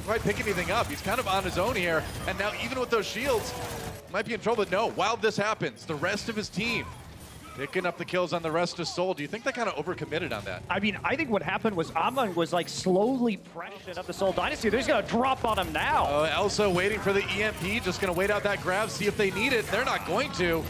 quite pick anything up. He's kind of on his own here, and now even with those shields, might be in trouble. But no, while this happens, the rest of his team picking up the kills on the rest of Seoul. Do you think they kind of overcommitted on that? I mean, I think what happened was Amon was like slowly pressuring up the Seoul Dynasty. They're just gonna drop on him now. Elsa waiting for the EMP, just gonna wait out that grab, see if they need it. They're not going to.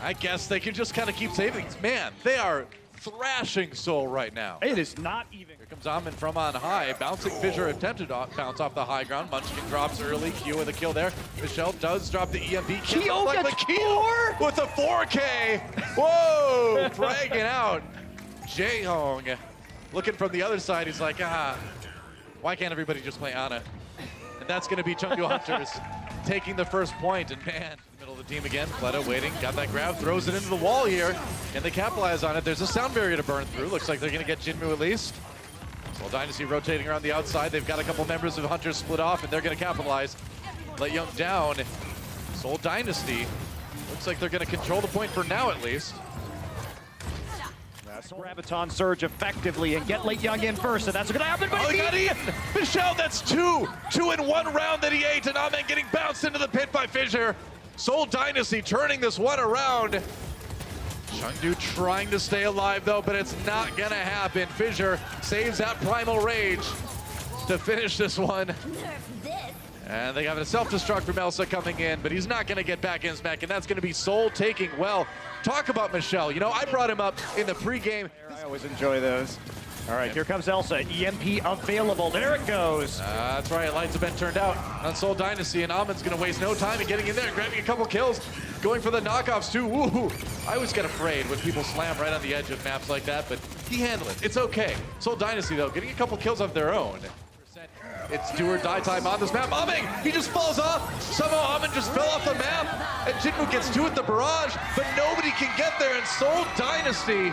I guess they can just kind of keep saving things. Man, they are thrashing Seoul right now. It is not even. Here comes Amon from on high. Bouncing Fissure attempted to bounce off the high ground. Munchkin drops early. Kyo with a kill there. Michelle does drop the EMP. Kyo like gets Kyo with a 4K. Whoa, dragging out Jae-hong. Looking from the other side, he's like, why can't everybody just play Ana? And that's going to be Chengdu Hunters taking the first point. And man, middle of the team again. Fleta waiting, got that grab, throws it into the wall here. Can they capitalize on it? There's a sound barrier to burn through. Looks like they're going to get Jinmu at least. Seoul Dynasty rotating around the outside. They've got a couple members of Hunters split off, and they're going to capitalize. Let Young down. Seoul Dynasty looks like they're going to control the point for now at least. Graviton surge effectively and get Late Young in first, and that's what's gonna happen. Oh, he got Ian! Michelle, that's two in one round that he ate, and Amen getting bounced into the pit by Fissure. Seoul Dynasty turning this one around. Chengdu trying to stay alive though, but it's not gonna happen. Fissure saves that primal rage to finish this one. And they have a self-destruct from Elsa coming in, but he's not going to get back in his mech, and that's going to be Seoul taking well. Talk about Michelle. You know, I brought him up in the pregame. I always enjoy those. All right, here comes Elsa. EMP available. There it goes. That's right. Lights have been turned out on Seoul Dynasty, and Amon's going to waste no time in getting in there, grabbing a couple kills, going for the knockoffs too. Woo! I always get afraid when people slam right on the edge of maps like that, but he handled it. It's okay. Seoul Dynasty, though, getting a couple kills of their own. It's do or die time on this map. Aming, he just falls off. Somehow Amon just fell off the map, and Jinmu gets two at the barrage, but nobody can get there, and Seoul Dynasty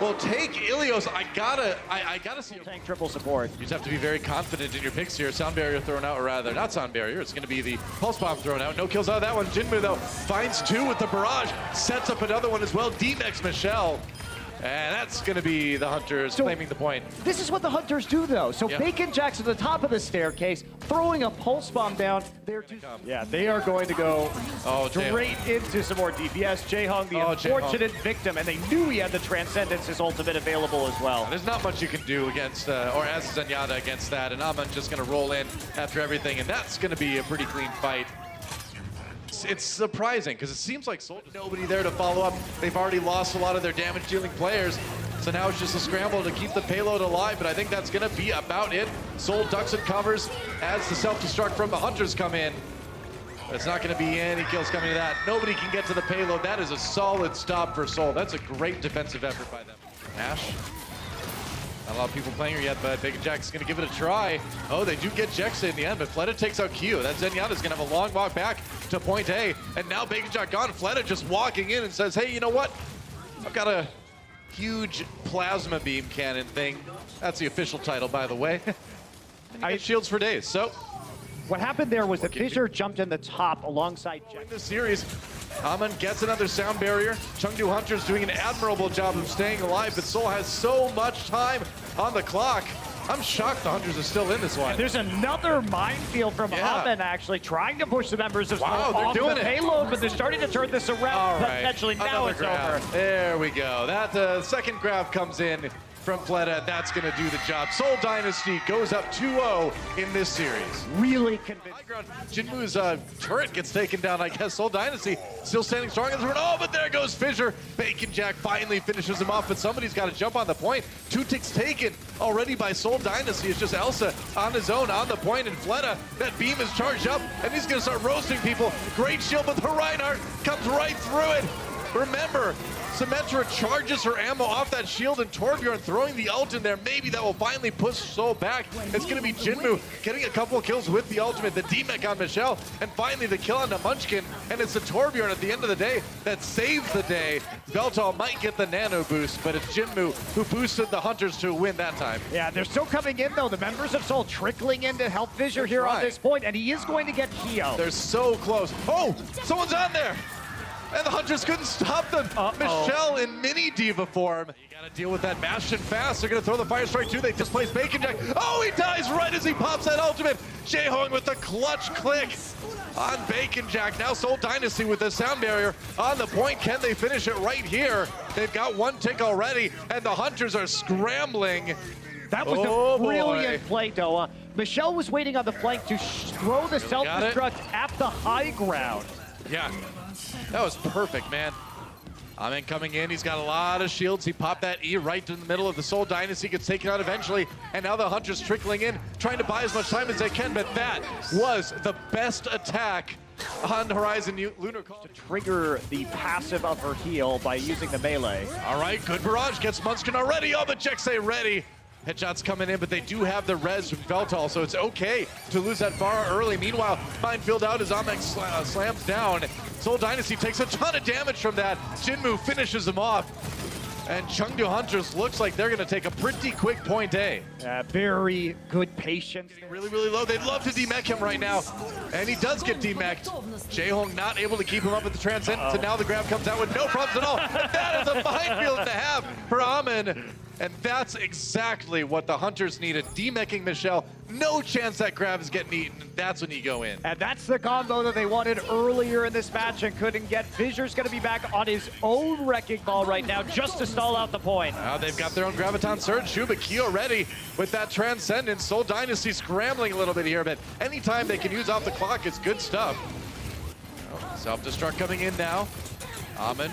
will take Ilios. I gotta see tank triple support. You just have to be very confident in your picks here. Sound barrier thrown out, or rather, not sound barrier. It's going to be the pulse bomb thrown out. No kills out of that one. Jinmu, though, finds two with the barrage, sets up another one as well. D-Mex Michelle. And that's going to be the Hunters claiming the point. This is what the Hunters do, though. So Bacon Jack's at the top of the staircase, throwing a pulse bomb down. Yeah, they are going to go straight into some more DPS. Jae-hong, the unfortunate victim, and they knew he had the Transcendence, his ultimate available as well. There's not much you can do against, or as Zenyatta against that, and Amon just going to roll in after everything, and that's going to be a pretty clean fight. It's surprising because it seems like Seoul, nobody there to follow up. They've already lost a lot of their damage-dealing players, so now it's just a scramble to keep the payload alive, but I think that's going to be about it. Seoul ducks and covers as the self-destruct from the Hunters come in. But it's not going to be any kills coming to that. Nobody can get to the payload. That is a solid stop for Seoul. That's a great defensive effort by them. Ash. Not a lot of people playing her yet, but Bacon Jack's going to give it a try. Oh, they do get Jexa in the end, but Fleta takes out Q. That Zenyatta's going to have a long walk back to point A, and now Bacon Jack gone. Fleta just walking in and says, hey, you know what? I've got a huge plasma beam cannon thing. That's the official title, by the way. And you get shields for days, so. What happened there was that Fissure jumped in the top alongside Jexa. In the series, Amon gets another sound barrier. Chengdu Hunters doing an admirable job of staying alive, but Seoul has so much time on the clock. I'm shocked the Hunters are still in this one. And there's another minefield from Amon actually trying to push the members of Seoul off the payload, but they're starting to turn this around. Potentially now it's over. There we go. That second grab comes in from Fleta. That's going to do the job. Seoul Dynasty goes up 2-0 in this series. Really convincing. Jinmu's turret gets taken down, I guess. Seoul Dynasty still standing strong in the front. Oh, but there goes Fissure. Bacon Jack finally finishes him off, but somebody's got to jump on the point. Two ticks taken already by Seoul Dynasty. It's just Elsa on his own on the point, and Fleta, that beam is charged up, and he's going to start roasting people. Great shield, but the Reinhardt comes right through it. Remember, Symmetra charges her ammo off that shield, and Torbjorn throwing the ult in there. Maybe that will finally push Seoul back. It's going to be Jinmu getting a couple of kills with the ultimate, the D-Mech on Michelle, and finally the kill on the Munchkin. And it's the Torbjorn at the end of the day that saves the day. Veltal might get the nano boost, but it's Jinmu who boosted the Hunters to a win that time. Yeah, they're still coming in though. The members of Seoul trickling in to help Fissure here on this point, and he is going to get Kyo. They're so close. Oh, someone's on there. And the Hunters couldn't stop them. Michelle in mini diva form. You gotta deal with that Bastion fast. They're gonna throw the fire strike too. They displace Bacon Jack. Oh, he dies right as he pops that ultimate. Jaehong with the clutch click on Bacon Jack. Now Seoul Dynasty with the sound barrier on the point. Can they finish it right here? They've got one tick already, and the Hunters are scrambling. That was a brilliant play, Doa. Michelle was waiting on the flank to throw the self-destruct at the high ground. Yeah, that was perfect, man. Amen coming in, he's got a lot of shields. He popped that E right in the middle of the Seoul Dynasty, gets taken out eventually, and now the Hunters trickling in, trying to buy as much time as they can, but that was the best attack on Horizon Lunar Call. To trigger the passive of her heal by using the melee. All right, good barrage, gets Munchkin already. Oh, but Jexay ready. Headshots coming in, but they do have the res from Veltal, so it's okay to lose that far early. Meanwhile, Minefield out as Amek slams down. Seoul Dynasty takes a ton of damage from that. Jinmu finishes him off. And Chengdu Hunters looks like they're going to take a pretty quick point A. Very good patience. Really, really low. They'd love to demech him right now. And he does get demeched. Jaehong not able to keep him up at the Transcendence, and now the grab comes out with no problems at all. That is a minefield to have for Amen. And that's exactly what the Hunters needed. Demeching Michelle, no chance that grab is getting eaten. That's when you go in. And that's the combo that they wanted earlier in this match and couldn't get. Fissure's going to be back on his own wrecking ball right now just to stall out the point. Now they've got their own Graviton Surge. Shubakio ready with that Transcendence. Seoul Dynasty scrambling a little bit here, but anytime they can use off the clock, it's good stuff. Oh, self-destruct coming in now. Amen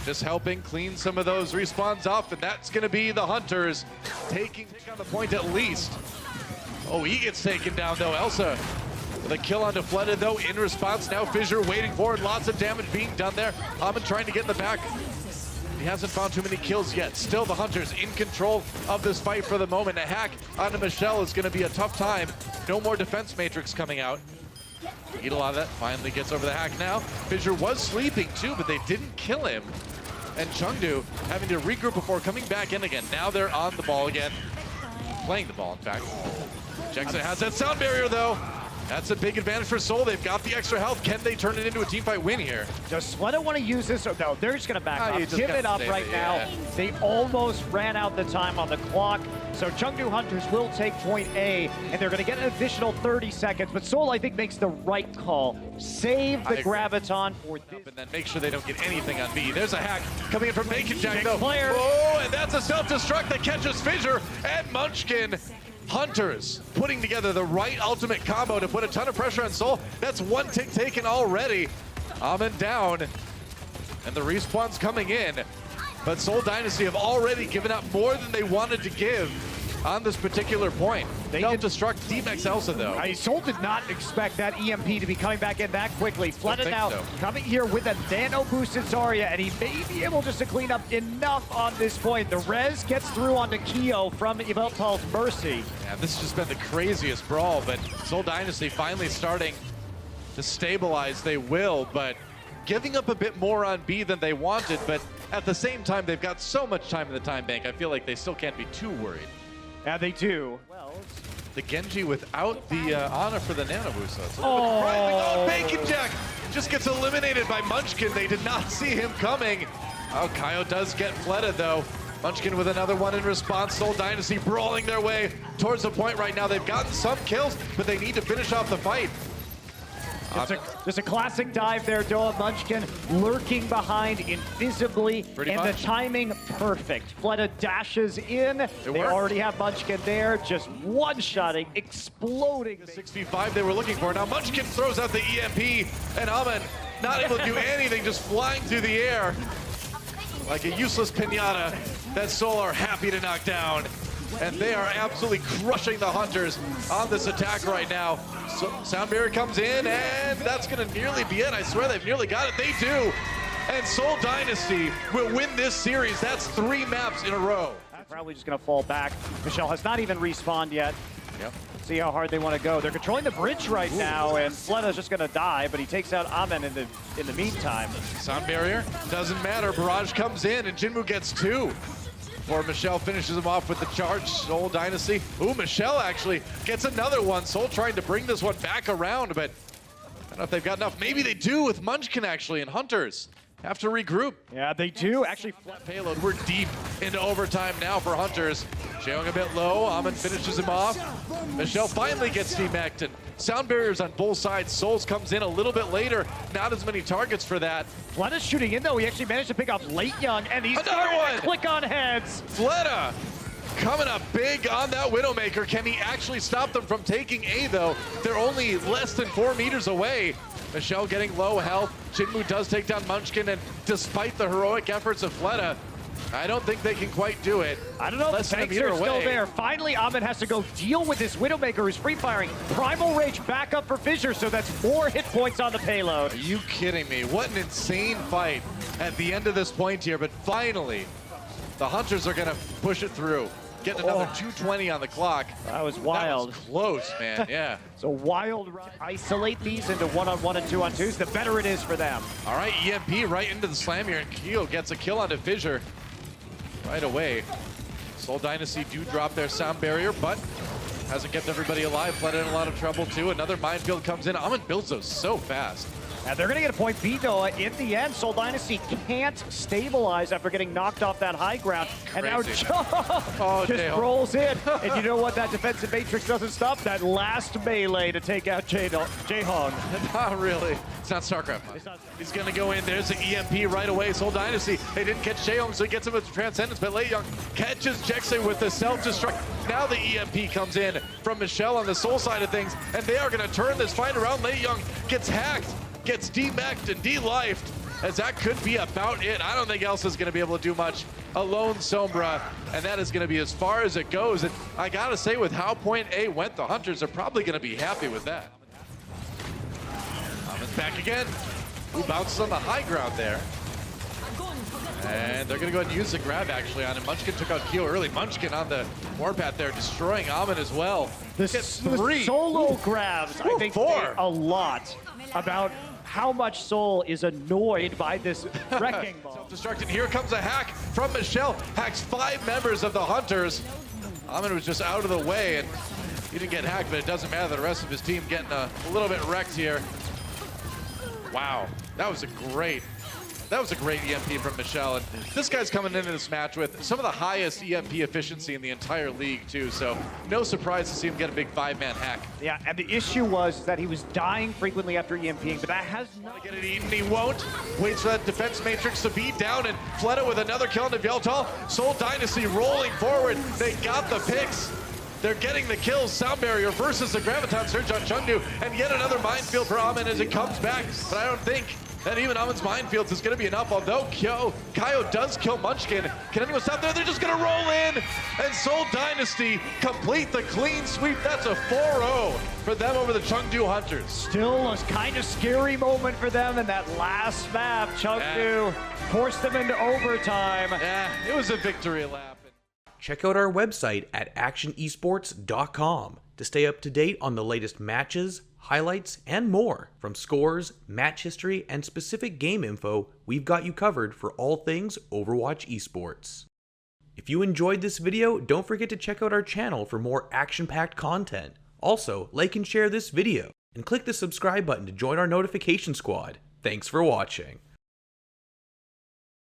just helping clean some of those respawns off, and that's going to be the Hunters taking on the point at least. Oh, he gets taken down though. Elsa with a kill onto Flooded though in response. Now Fissure waiting for it. Lots of damage being done there. Amen trying to get in the back. He hasn't found too many kills yet. Still the Hunters in control of this fight for the moment. A hack onto Michelle is going to be a tough time. No more defense matrix coming out. Eat a lot of that. Finally gets over the hack now. Fissure was sleeping too, but they didn't kill him. And Chengdu having to regroup before coming back in again. Now they're on the ball again. Playing the ball, in fact. Jackson has that sound barrier, though. That's a big advantage for Seoul. They've got the extra health. Can they turn it into a teamfight win here? Does Sweta want to use this? Or no, they're just going to back up. Give it up right now. They almost ran out the time on the clock. So Chengdu Hunters will take point A, and they're going to get an additional 30 seconds. But Seoul, I think, makes the right call. Save the Graviton for this. And then make sure they don't get anything on B. There's a hack coming in from Bacon Jack, though. Player. Oh, and that's a self-destruct that catches Fissure and Munchkin. Hunters putting together the right ultimate combo to put a ton of pressure on Seoul. That's one tick taken already. Amen down, and the respawn's coming in. But Seoul Dynasty have already given up more than they wanted to give on this particular point. They self-destruct Demex Elsa, though. Seoul did not expect that EMP to be coming back in that quickly. Flooded now, coming here with a nano-boosted Zarya, and he may be able just to clean up enough on this point. The res gets through onto Kyo from Yveltal's Mercy. Yeah, this has just been the craziest brawl, but Seoul Dynasty finally starting to stabilize. They will, but giving up a bit more on B than they wanted, but at the same time, they've got so much time in the time bank, I feel like they still can't be too worried. Yeah, they do. Well, the Genji without the Ana for the Nano Boost. So it's a oh, Bacon Jack just gets eliminated by Munchkin. They did not see him coming. Oh, Kaio does get flooded though. Munchkin with another one in response. Seoul Dynasty brawling their way towards the point right now. They've gotten some kills, but they need to finish off the fight. Just a classic dive there, Doa. Munchkin lurking behind invisibly, the timing perfect. Fleta dashes in. They already have Munchkin there, just one-shotting, exploding. The 6v5 they were looking for. Now Munchkin throws out the EMP, and Amen not able to do anything, just flying through the air like a useless pinata that Seoul are happy to knock down. And they are absolutely crushing the Hunters on this attack right now. So sound barrier comes in, and that's going to nearly be it. I swear they've nearly got it. They do. And Seoul Dynasty will win this series. That's 3 maps in a row. Probably just going to fall back. Michelle has not even respawned yet. Yep. See how hard they want to go. They're controlling the bridge right now, and Fleta's just going to die, but he takes out Amen in the meantime. Sound barrier doesn't matter. Barrage comes in, and Jinmu gets 2. Before Michelle finishes him off with the charge. Seoul Dynasty. Ooh, Michelle actually gets another one. Seoul trying to bring this one back around, but don't know if they've got enough. Maybe they do with Munchkin, actually, and Hunters have to regroup. Yeah, they do. Actually, payload. We're deep into overtime now for Hunters. Jaeyoung a bit low. Amon finishes him off. Michelle finally gets demeched, and sound barriers on both sides. Souls comes in a little bit later. Not as many targets for that. Fleta's shooting in, though. He actually managed to pick off Late Young, and he's another one. Click on heads. Fleta coming up big on that Widowmaker. Can he actually stop them from taking A, though? They're only less than 4 meters away. Michelle getting low health. Chengdu does take down Munchkin, and despite the heroic efforts of Fleta, I don't think they can quite do it. I don't know if the tanks are still there. Finally, Amon has to go deal with this Widowmaker who's free firing. Primal Rage back up for Fissure, so that's 4 hit points on the payload. Are you kidding me? What an insane fight at the end of this point here, but finally, the Hunters are gonna push it through. Getting another 2:20 on the clock. That was wild. That was close, man, yeah. So wild run. Isolate these into 1-on-1 and 2-on-2s, the better it is for them. All right, EMP right into the slam here, and Keo gets a kill onto Fissure right away. Seoul Dynasty do drop their sound barrier, but hasn't kept everybody alive. Fleta in a lot of trouble too. Another minefield comes in. Amon builds those so fast. And they're going to get a point B, though. In the end, Seoul Dynasty can't stabilize after getting knocked off that high ground. Crazy. And now just rolls in. And you know what? That defensive matrix doesn't stop. That last melee to take out Jaeyoung. Not really. It's not StarCraft. He's going to go in. There's the EMP right away. Seoul Dynasty, they didn't catch Jaeyoung, so he gets him with Transcendence. But Lei Young catches Jexay with the self-destruct. Now the EMP comes in from Michelle on the Seoul side of things, and they are going to turn this fight around. Lei Young gets hacked, gets demeched and de-lifed, as that could be about it. I don't think Elsa's going to be able to do much alone, Sombra, and that is going to be as far as it goes. And I got to say, with how point A went, the Hunters are probably going to be happy with that. Amon's back again. Who bounces on the high ground there. And they're going to go ahead and use the grab, actually, on him. Munchkin took out Keo early. Munchkin on the warpath there, destroying Amon as well. The solo grabs, I think, say a lot about how much Seoul is annoyed by this wrecking ball. Self-destructed. Here comes a hack from Michelle. Hacks 5 members of the Hunters. Amon was just out of the way, and he didn't get hacked, but it doesn't matter. The rest of his team getting a little bit wrecked here. Wow, that was a great EMP from Michelle. And this guy's coming into this match with some of the highest EMP efficiency in the entire league, too. So no surprise to see him get a big 5-man hack. Yeah, and the issue was that he was dying frequently after EMPing, but that has not... Get it eaten, he won't. Waits for that defense matrix to be down, and Fleta with another kill into Vjeltal. Seoul Dynasty rolling forward. They got the picks. They're getting the kills. Sound barrier versus the Graviton Surge on Chengdu, and yet another minefield for Amon as it comes back. But I don't think that even Amon's minefields is going to be enough, although Kaio does kill Munchkin. Can anyone stop there? They're just going to roll in, and Seoul Dynasty complete the clean sweep. That's a 4-0 for them over the Chengdu Hunters. Still a kind of scary moment for them in that last map. Chengdu forced them into overtime. Yeah, it was a victory lap. Check out our website at actionesports.com to stay up to date on the latest matches, highlights, and more. From scores, match history, and specific game info, we've got you covered for all things Overwatch esports. If you enjoyed this video, don't forget to check out our channel for more action-packed content. Also, like and share this video, and click the subscribe button to join our notification squad. Thanks for watching.